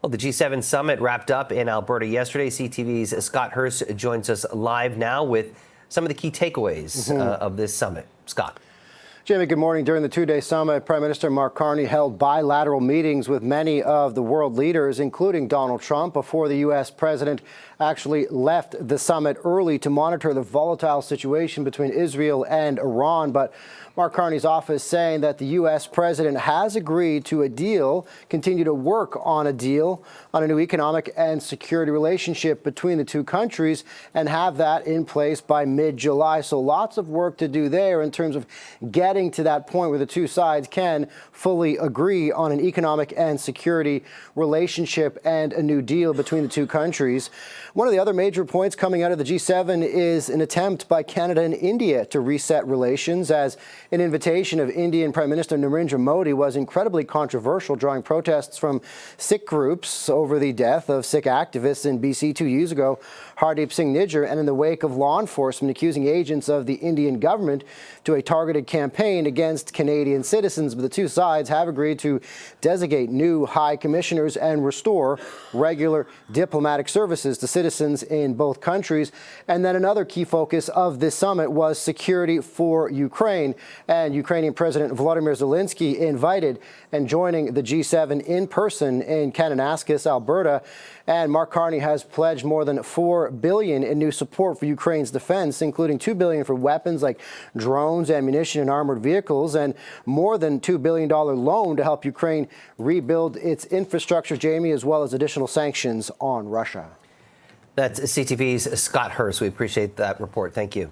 Well, the G7 summit wrapped up in Alberta yesterday. CTV's Scott Hurst joins us live now with some of the key takeaways of this summit. Scott. Jamie, good morning. During the two-day summit, Prime Minister Mark Carney held bilateral meetings with many of the world leaders, including Donald Trump, before the U.S. president actually left the summit early to monitor the volatile situation between Israel and Iran. But Mark Carney's office saying that the U.S. president has agreed to a deal, continue to work on a deal on a new economic and security relationship between the two countries, and have that in place by mid-July. So lots of work to do there in terms of getting to that point where the two sides can fully agree on an economic and security relationship and a new deal between the two countries. One of the other major points coming out of the G7 is an attempt by Canada and India to reset relations, as an invitation of Indian Prime Minister Narendra Modi was incredibly controversial, drawing protests from Sikh groups over the death of Sikh activists in BC 2 years ago, Hardeep Singh Nijjar, and in the wake of law enforcement accusing agents of the Indian government to a targeted campaign against Canadian citizens. But the two sides have agreed to designate new high commissioners and restore regular diplomatic services to citizens in both countries. And then another key focus of this summit was security for Ukraine. And Ukrainian President Volodymyr Zelensky invited and joining the G7 in person in Canada-U.S, Alberta. And Mark Carney has pledged more than $4 billion in new support for Ukraine's defense, including $2 billion for weapons like drones, ammunition, and armored vehicles, and more than $2 billion loan to help Ukraine rebuild its infrastructure, Jamie, as well as additional sanctions on Russia. That's CTV's Scott Hurst. We appreciate that report. Thank you.